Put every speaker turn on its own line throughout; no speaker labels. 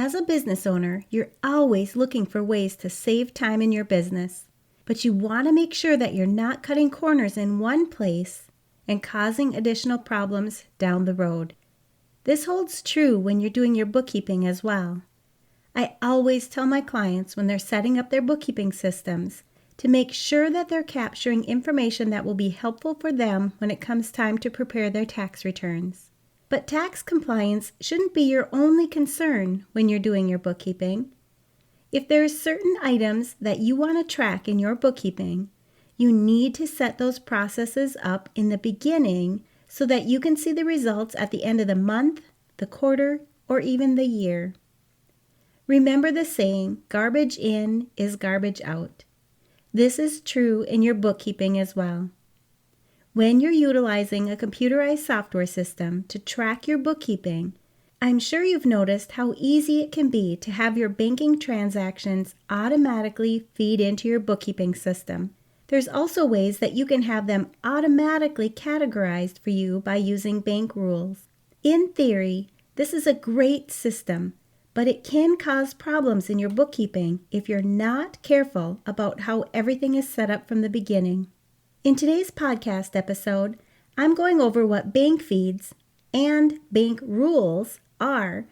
As a business owner, you're always looking for ways to save time in your business, but you want to make sure that you're not cutting corners in one place and causing additional problems down the road. This holds true when you're doing your bookkeeping as well. I always tell my clients when they're setting up their bookkeeping systems to make sure that they're capturing information that will be helpful for them when it comes time to prepare their tax returns. But tax compliance shouldn't be your only concern when you're doing your bookkeeping. If there are certain items that you want to track in your bookkeeping, you need to set those processes up in the beginning so that you can see the results at the end of the month, the quarter, or even the year. Remember the saying, garbage in is garbage out. This is true in your bookkeeping as well. When you're utilizing a computerized software system to track your bookkeeping, I'm sure you've noticed how easy it can be to have your banking transactions automatically feed into your bookkeeping system. There's also ways that you can have them automatically categorized for you by using bank rules. In theory, this is a great system, but it can cause problems in your bookkeeping if you're not careful about how everything is set up from the beginning. In today's podcast episode, I'm going over what bank feeds and bank rules are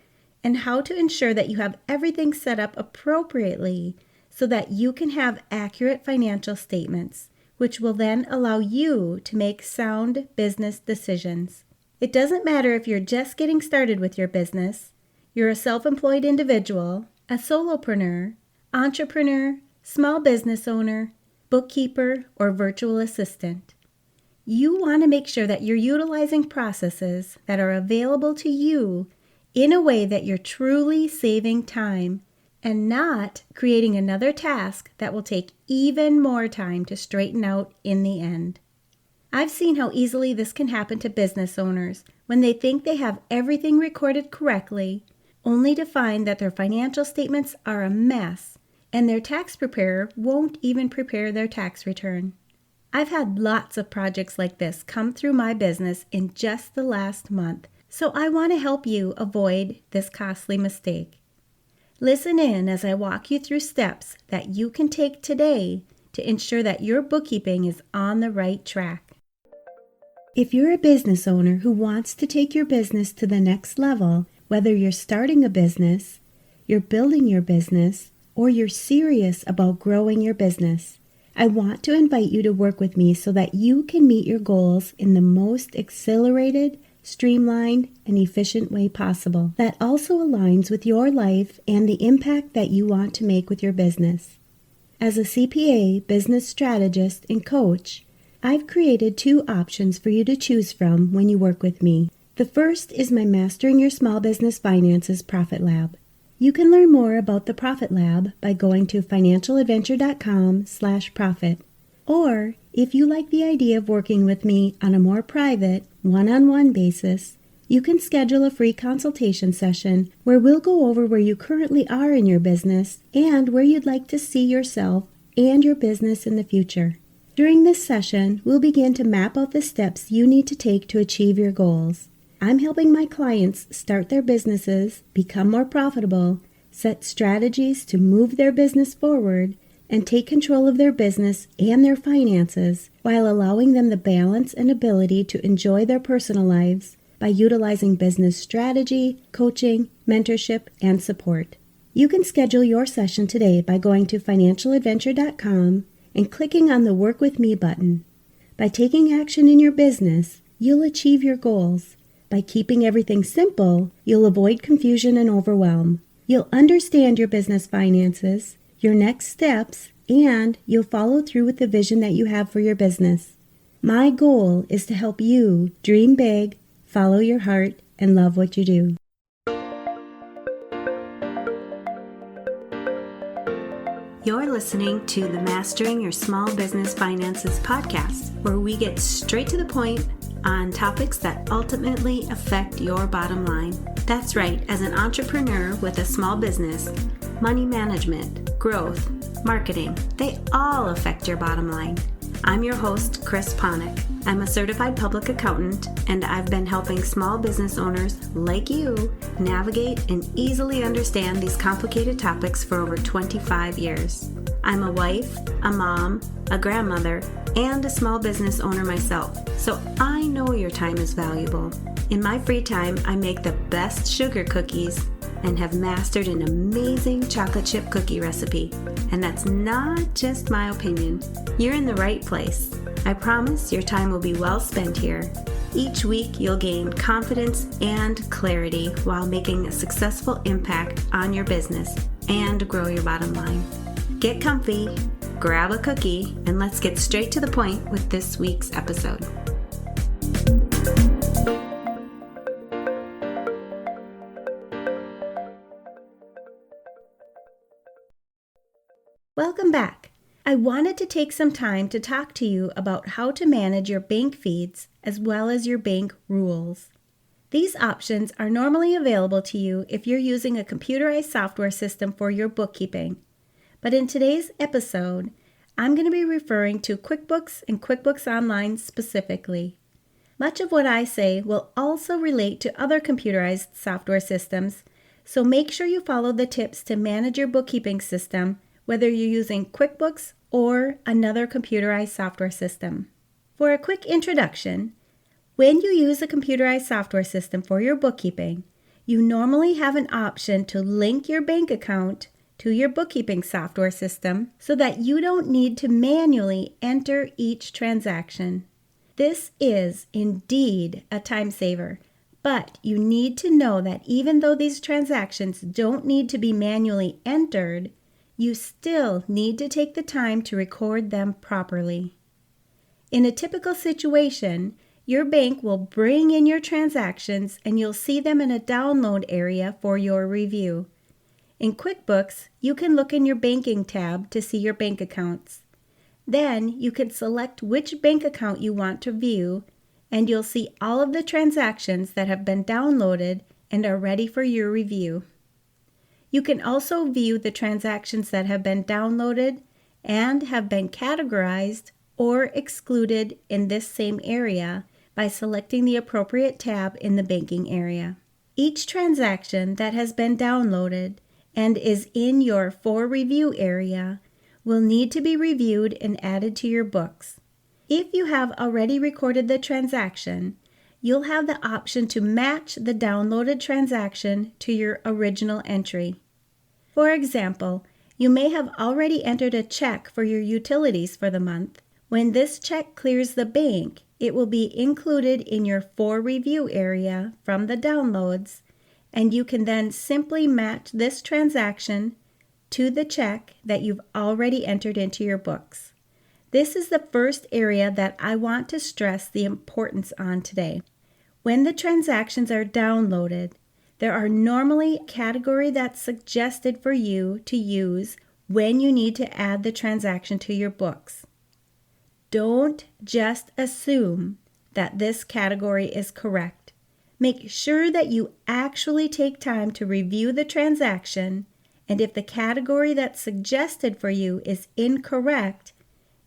and how to ensure that you have everything set up appropriately so that you can have accurate financial statements, which will then allow you to make sound business decisions. It doesn't matter if you're just getting started with your business, you're a self-employed individual, a solopreneur, entrepreneur, small business owner, bookkeeper, or virtual assistant. You want to make sure that you're utilizing processes that are available to you in a way that you're truly saving time and not creating another task that will take even more time to straighten out in the end. I've seen how easily this can happen to business owners when they think they have everything recorded correctly, only to find that their financial statements are a mess and their tax preparer won't even prepare their tax return. I've had lots of projects like this come through my business in just the last month, so I want to help you avoid this costly mistake. Listen in as I walk you through steps that you can take today to ensure that your bookkeeping is on the right track. If you're a business owner who wants to take your business to the next level, whether you're starting a business, you're building your business, or you're serious about growing your business, I want to invite you to work with me so that you can meet your goals in the most accelerated, streamlined, and efficient way possible that also aligns with your life and the impact that you want to make with your business. As a CPA, business strategist, and coach, I've created 2 options for you to choose from when you work with me. The first is my Mastering Your Small Business Finances Profit Lab. You can learn more about the Profit Lab by going to financialadventure.com/profit. Or, if you like the idea of working with me on a more private, one-on-one basis, you can schedule a free consultation session where we'll go over where you currently are in your business and where you'd like to see yourself and your business in the future. During this session, we'll begin to map out the steps you need to take to achieve your goals. I'm helping my clients start their businesses, become more profitable, set strategies to move their business forward, and take control of their business and their finances while allowing them the balance and ability to enjoy their personal lives by utilizing business strategy, coaching, mentorship, and support. You can schedule your session today by going to financialadventure.com and clicking on the Work With Me button. By taking action in your business, you'll achieve your goals. By keeping everything simple, you'll avoid confusion and overwhelm. You'll understand your business finances, your next steps, and you'll follow through with the vision that you have for your business. My goal is to help you dream big, follow your heart, and love what you do. You're listening to the Mastering Your Small Business Finances podcast, where we get straight to the point on topics that ultimately affect your bottom line. That's right, as an entrepreneur with a small business, money management, growth, marketing, they all affect your bottom line. I'm your host, Chris Ponick. I'm a certified public accountant, and I've been helping small business owners like you navigate and easily understand these complicated topics for over 25 years. I'm a wife, a mom, a grandmother, and a small business owner myself, so I know your time is valuable. In my free time, I make the best sugar cookies and have mastered an amazing chocolate chip cookie recipe. And that's not just my opinion. You're in the right place. I promise your time will be well spent here. Each week, you'll gain confidence and clarity while making a successful impact on your business and grow your bottom line. Get comfy, grab a cookie, and let's get straight to the point with this week's episode. Welcome back. I wanted to take some time to talk to you about how to manage your bank feeds as well as your bank rules. These options are normally available to you if you're using a computerized software system for your bookkeeping. But in today's episode, I'm going to be referring to QuickBooks and QuickBooks Online specifically. Much of what I say will also relate to other computerized software systems, so make sure you follow the tips to manage your bookkeeping system, whether you're using QuickBooks or another computerized software system. For a quick introduction, when you use a computerized software system for your bookkeeping, you normally have an option to link your bank account to your bookkeeping software system so that you don't need to manually enter each transaction. This is indeed a time saver, but you need to know that even though these transactions don't need to be manually entered, you still need to take the time to record them properly. In a typical situation, your bank will bring in your transactions and you'll see them in a download area for your review. In QuickBooks, you can look in your banking tab to see your bank accounts. Then you can select which bank account you want to view, and you'll see all of the transactions that have been downloaded and are ready for your review. You can also view the transactions that have been downloaded and have been categorized or excluded in this same area by selecting the appropriate tab in the banking area. Each transaction that has been downloaded and is in your For Review area will need to be reviewed and added to your books. If you have already recorded the transaction, you'll have the option to match the downloaded transaction to your original entry. For example, you may have already entered a check for your utilities for the month. When this check clears the bank, it will be included in your For Review area from the downloads, and you can then simply match this transaction to the check that you've already entered into your books. This is the first area that I want to stress the importance on today. When the transactions are downloaded, there are normally a category that's suggested for you to use when you need to add the transaction to your books. Don't just assume that this category is correct. Make sure that you actually take time to review the transaction, and if the category that's suggested for you is incorrect,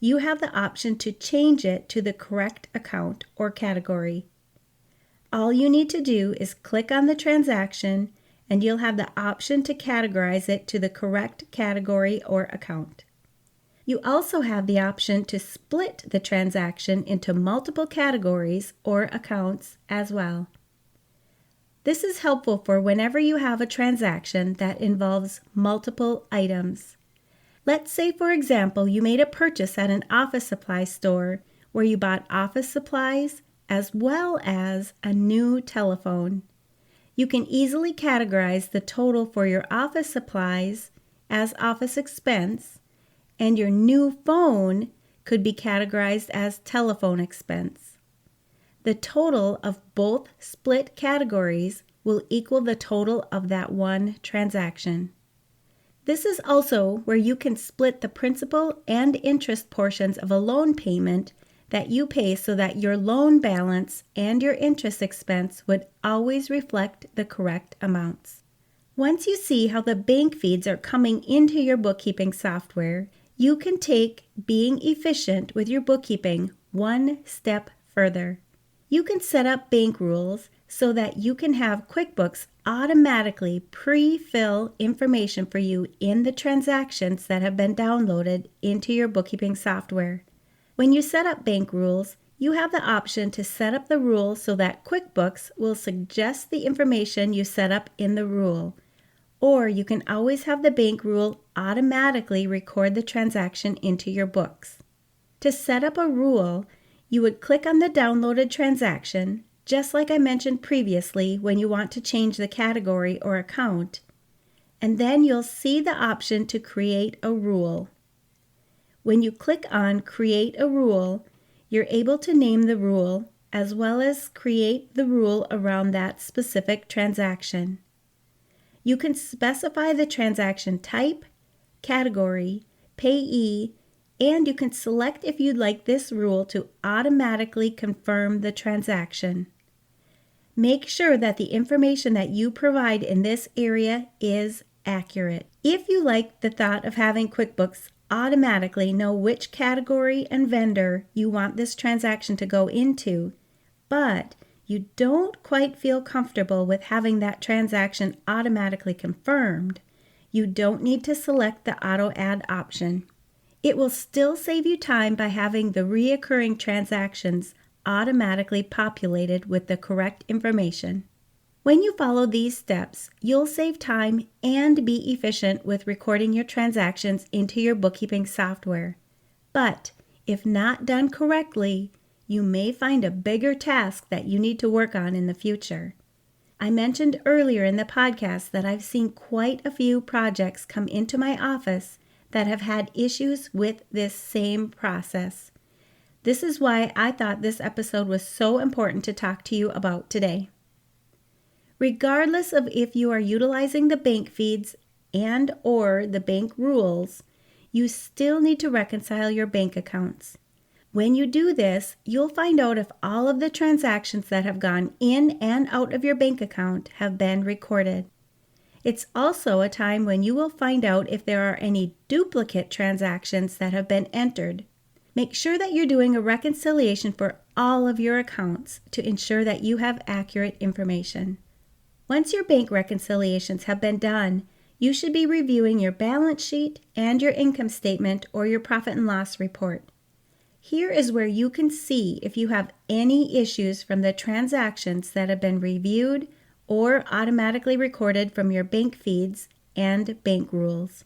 you have the option to change it to the correct account or category. All you need to do is click on the transaction and you'll have the option to categorize it to the correct category or account. You also have the option to split the transaction into multiple categories or accounts as well. This is helpful for whenever you have a transaction that involves multiple items. Let's say, for example, you made a purchase at an office supply store where you bought office supplies as well as a new telephone. You can easily categorize the total for your office supplies as office expense, and your new phone could be categorized as telephone expense. The total of both split categories will equal the total of that one transaction. This is also where you can split the principal and interest portions of a loan payment that you pay so that your loan balance and your interest expense would always reflect the correct amounts. Once you see how the bank feeds are coming into your bookkeeping software, You can take being efficient with your bookkeeping one step further. You can set up bank rules so that you can have QuickBooks automatically pre-fill information for you in the transactions that have been downloaded into your bookkeeping software. When you set up bank rules, you have the option to set up the rule so that QuickBooks will suggest the information you set up in the rule, or you can always have the bank rule automatically record the transaction into your books. To set up a rule, you would click on the downloaded transaction, just like I mentioned previously when you want to change the category or account, and then you'll see the option to create a rule. When you click on Create a Rule, you're able to name the rule as well as create the rule around that specific transaction. You can specify the transaction type, category, payee, and you can select if you'd like this rule to automatically confirm the transaction. Make sure that the information that you provide in this area is accurate. If you like the thought of having QuickBooks automatically know which category and vendor you want this transaction to go into, but you don't quite feel comfortable with having that transaction automatically confirmed, you don't need to select the Auto Add option. It will still save you time by having the reoccurring transactions automatically populated with the correct information. When you follow these steps, you'll save time and be efficient with recording your transactions into your bookkeeping software. But if not done correctly, you may find a bigger task that you need to work on in the future. I mentioned earlier in the podcast that I've seen quite a few projects come into my office that have had issues with this same process. This is why I thought this episode was so important to talk to you about today. Regardless of if you are utilizing the bank feeds and/or the bank rules, you still need to reconcile your bank accounts. When you do this, you'll find out if all of the transactions that have gone in and out of your bank account have been recorded. It's also a time when you will find out if there are any duplicate transactions that have been entered. Make sure that you're doing a reconciliation for all of your accounts to ensure that you have accurate information. Once your bank reconciliations have been done, you should be reviewing your balance sheet and your income statement or your profit and loss report. Here is where you can see if you have any issues from the transactions that have been reviewed or automatically recorded from your bank feeds and bank rules.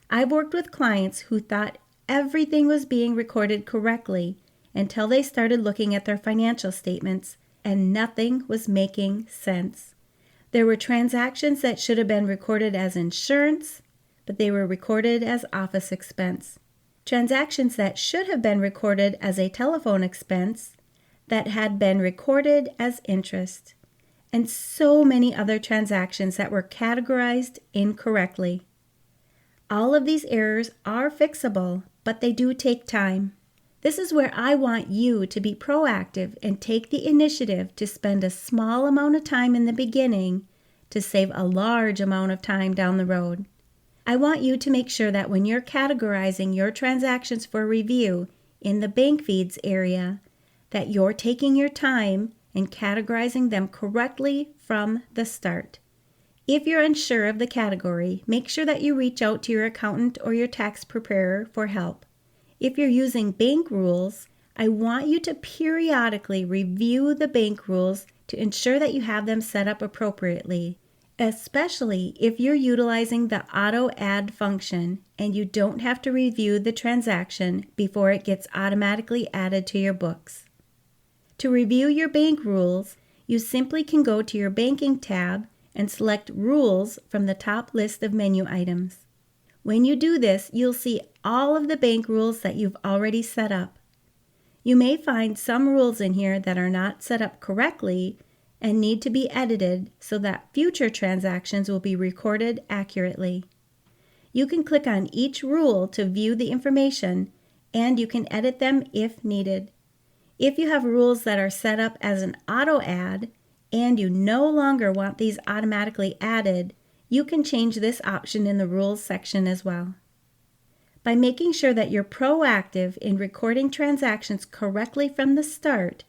I've worked with clients who thought everything was being recorded correctly until they started looking at their financial statements and nothing was making sense. There were transactions that should have been recorded as insurance, but they were recorded as office expense. Transactions that should have been recorded as a telephone expense that had been recorded as interest, and so many other transactions that were categorized incorrectly. All of these errors are fixable, but they do take time. This is where I want you to be proactive and take the initiative to spend a small amount of time in the beginning to save a large amount of time down the road. I want you to make sure that when you're categorizing your transactions for review in the bank feeds area, that you're taking your time and categorizing them correctly from the start. If you're unsure of the category, make sure that you reach out to your accountant or your tax preparer for help. If you're using bank rules, I want you to periodically review the bank rules to ensure that you have them set up appropriately, especially if you're utilizing the Auto Add function and you don't have to review the transaction before it gets automatically added to your books. To review your bank rules, you simply can go to your Banking tab and select Rules from the top list of menu items. When you do this, you'll see all of the bank rules that you've already set up. You may find some rules in here that are not set up correctly and need to be edited so that future transactions will be recorded accurately. You can click on each rule to view the information, and you can edit them if needed. If you have rules that are set up as an auto add and you no longer want these automatically added, you can change this option in the Rules section as well. By making sure that you're proactive in recording transactions correctly from the start,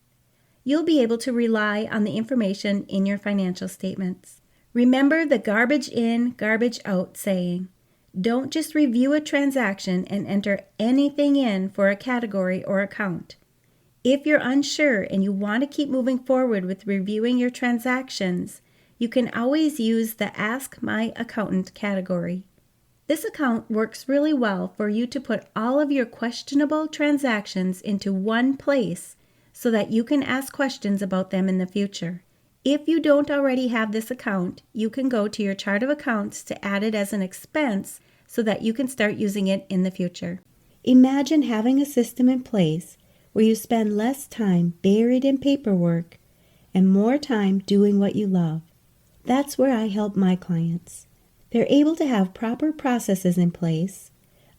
you'll be able to rely on the information in your financial statements. Remember the garbage in, garbage out saying. Don't just review a transaction and enter anything in for a category or account. If you're unsure and you want to keep moving forward with reviewing your transactions, you can always use the Ask My Accountant category. This account works really well for you to put all of your questionable transactions into one place so that you can ask questions about them in the future. If you don't already have this account, you can go to your chart of accounts to add it as an expense so that you can start using it in the future. Imagine having a system in place where you spend less time buried in paperwork and more time doing what you love. That's where I help my clients. They're able to have proper processes in place,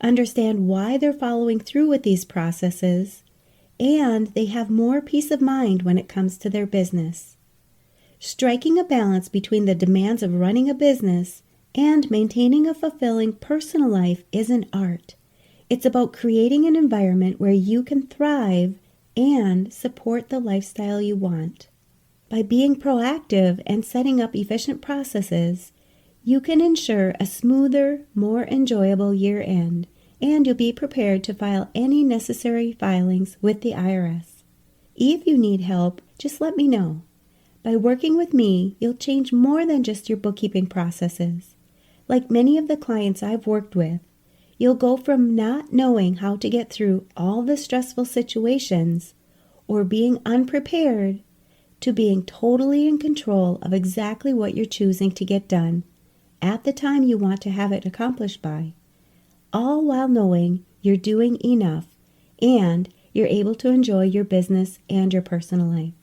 understand why they're following through with these processes, and they have more peace of mind when it comes to their business. Striking a balance between the demands of running a business and maintaining a fulfilling personal life is an art. It's about creating an environment where you can thrive and support the lifestyle you want. By being proactive and setting up efficient processes, you can ensure a smoother, more enjoyable year-end, and you'll be prepared to file any necessary filings with the IRS. If you need help, just let me know. By working with me, you'll change more than just your bookkeeping processes. Like many of the clients I've worked with, you'll go from not knowing how to get through all the stressful situations or being unprepared to being totally in control of exactly what you're choosing to get done at the time you want to have it accomplished by, all while knowing you're doing enough and you're able to enjoy your business and your personal life.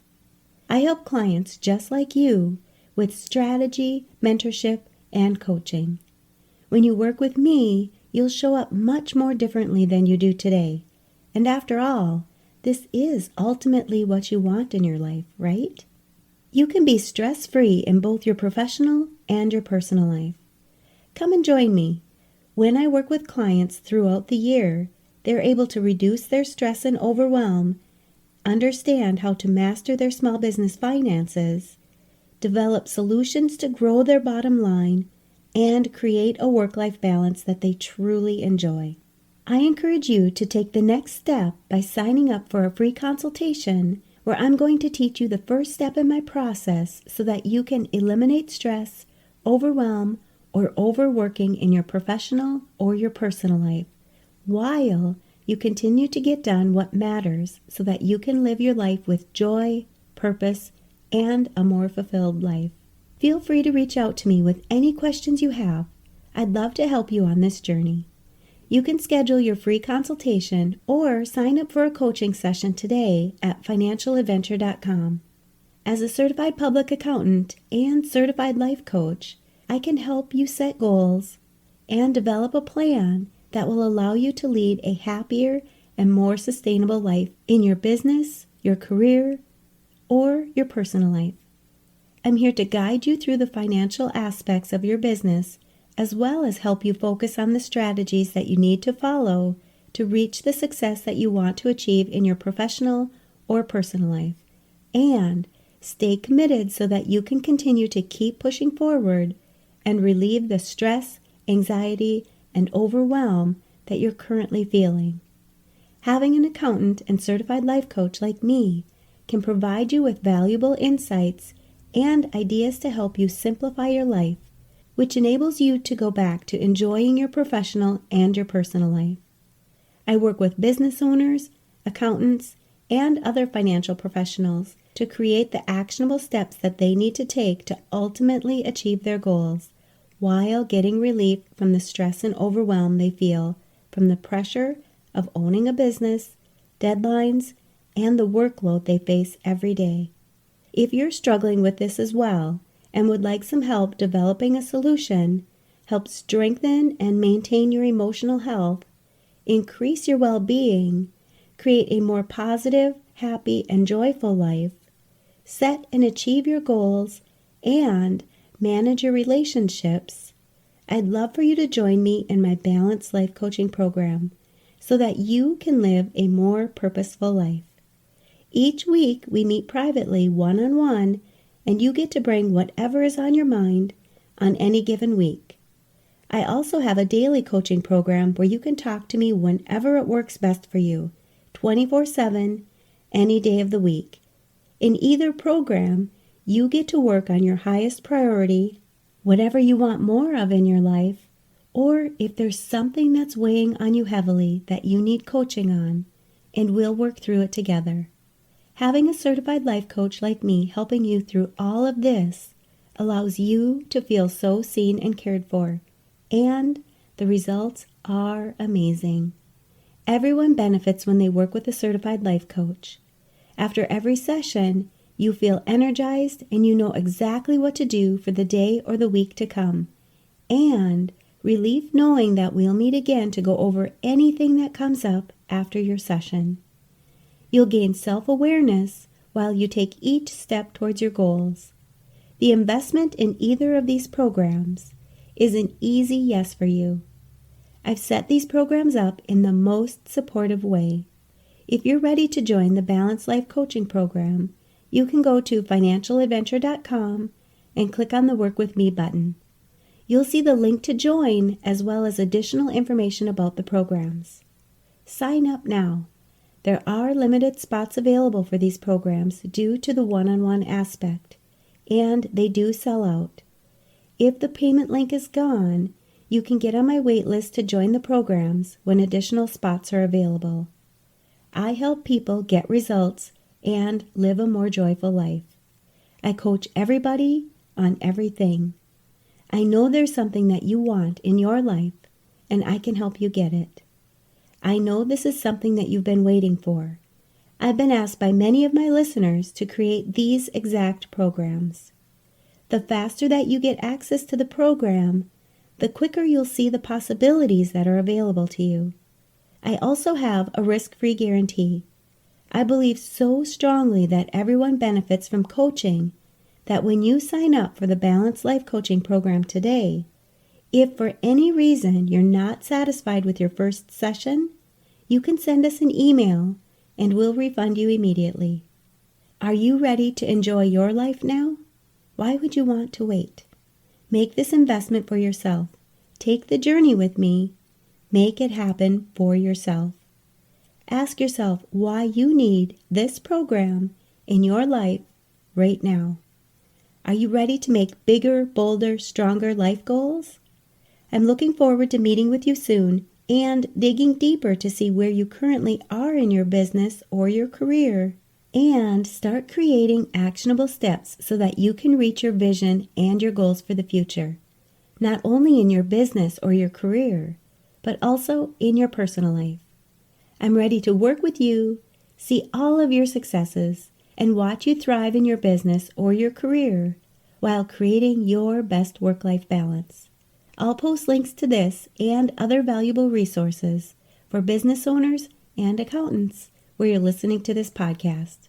I help clients just like you with strategy, mentorship, and coaching. When you work with me, you'll show up much more differently than you do today. And after all, this is ultimately what you want in your life, right? You can be stress-free in both your professional and your personal life. Come and join me. When I work with clients throughout the year, they're able to reduce their stress and overwhelm, understand how to master their small business finances, develop solutions to grow their bottom line, and create a work-life balance that they truly enjoy. I encourage you to take the next step by signing up for a free consultation where I'm going to teach you the first step in my process so that you can eliminate stress, overwhelm, or overworking in your professional or your personal life, while you continue to get done what matters so that you can live your life with joy, purpose, and a more fulfilled life. Feel free to reach out to me with any questions you have. I'd love to help you on this journey. You can schedule your free consultation or sign up for a coaching session today at financialadventure.com. As a certified public accountant and certified life coach, I can help you set goals and develop a plan that will allow you to lead a happier and more sustainable life in your business, your career, or your personal life. I'm here to guide you through the financial aspects of your business, as well as help you focus on the strategies that you need to follow to reach the success that you want to achieve in your professional or personal life, and stay committed so that you can continue to keep pushing forward and relieve the stress, anxiety, and overwhelm that you're currently feeling. Having an accountant and certified life coach like me can provide you with valuable insights and ideas to help you simplify your life, which enables you to go back to enjoying your professional and your personal life. I work with business owners, accountants, and other financial professionals to create the actionable steps that they need to take to ultimately achieve their goals, while getting relief from the stress and overwhelm they feel from the pressure of owning a business, deadlines, and the workload they face every day. If you're struggling with this as well and would like some help developing a solution, help strengthen and maintain your emotional health, increase your well-being, create a more positive, happy, and joyful life, set and achieve your goals, and manage your relationships, I'd love for you to join me in my Balanced Life Coaching program so that you can live a more purposeful life. Each week, we meet privately one-on-one, and you get to bring whatever is on your mind on any given week. I also have a daily coaching program where you can talk to me whenever it works best for you, 24/7, any day of the week. In either program, you get to work on your highest priority, whatever you want more of in your life, or if there's something that's weighing on you heavily that you need coaching on, and we'll work through it together. Having a certified life coach like me helping you through all of this allows you to feel so seen and cared for, and the results are amazing. Everyone benefits when they work with a certified life coach. After every session, you feel energized and you know exactly what to do for the day or the week to come, and relief knowing that we'll meet again to go over anything that comes up after your session. You'll gain self-awareness while you take each step towards your goals. The investment in either of these programs is an easy yes for you. I've set these programs up in the most supportive way. If you're ready to join the Balanced Life Coaching Program, you can go to financialadventure.com and click on the Work With Me button. You'll see the link to join as well as additional information about the programs. Sign up now. There are limited spots available for these programs due to the one-on-one aspect, and they do sell out. If the payment link is gone, you can get on my wait list to join the programs when additional spots are available. I help people get results and live a more joyful life. I coach everybody on everything. I know there's something that you want in your life, and I can help you get it. I know this is something that you've been waiting for. I've been asked by many of my listeners to create these exact programs. The faster that you get access to the program, the quicker you'll see the possibilities that are available to you. I also have a risk-free guarantee. I believe so strongly that everyone benefits from coaching that when you sign up for the Balanced Life Coaching Program today, if for any reason you're not satisfied with your first session, you can send us an email and we'll refund you immediately. Are you ready to enjoy your life now? Why would you want to wait? Make this investment for yourself. Take the journey with me. Make it happen for yourself. Ask yourself why you need this program in your life right now. Are you ready to make bigger, bolder, stronger life goals? I'm looking forward to meeting with you soon and digging deeper to see where you currently are in your business or your career, and start creating actionable steps so that you can reach your vision and your goals for the future, not only in your business or your career, but also in your personal life. I'm ready to work with you, see all of your successes, and watch you thrive in your business or your career while creating your best work-life balance. I'll post links to this and other valuable resources for business owners and accountants where you're listening to this podcast.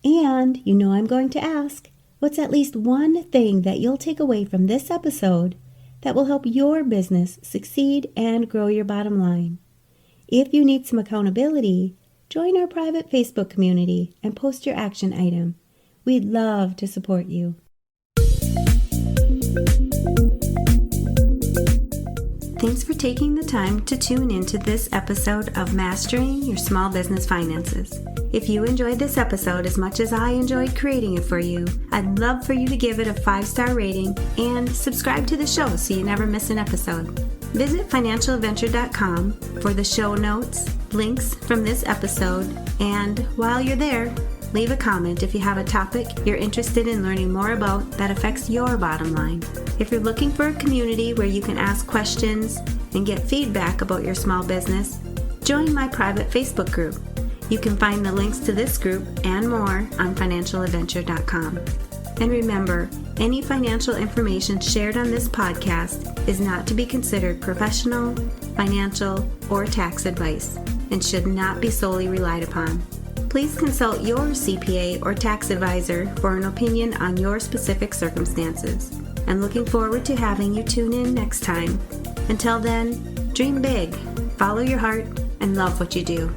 And you know I'm going to ask, what's at least one thing that you'll take away from this episode that will help your business succeed and grow your bottom line? If you need some accountability, join our private Facebook community and post your action item. We'd love to support you. Thanks for taking the time to tune into this episode of Mastering Your Small Business Finances. If you enjoyed this episode as much as I enjoyed creating it for you, I'd love for you to give it a 5-star rating and subscribe to the show so you never miss an episode. Visit financialadventure.com for the show notes, links from this episode, and while you're there, leave a comment if you have a topic you're interested in learning more about that affects your bottom line. If you're looking for a community where you can ask questions and get feedback about your small business, join my private Facebook group. You can find the links to this group and more on financialadventure.com. And remember, any financial information shared on this podcast is not to be considered professional, financial, or tax advice and should not be solely relied upon. Please consult your CPA or tax advisor for an opinion on your specific circumstances. and looking forward to having you tune in next time. Until then, dream big, follow your heart, and love what you do.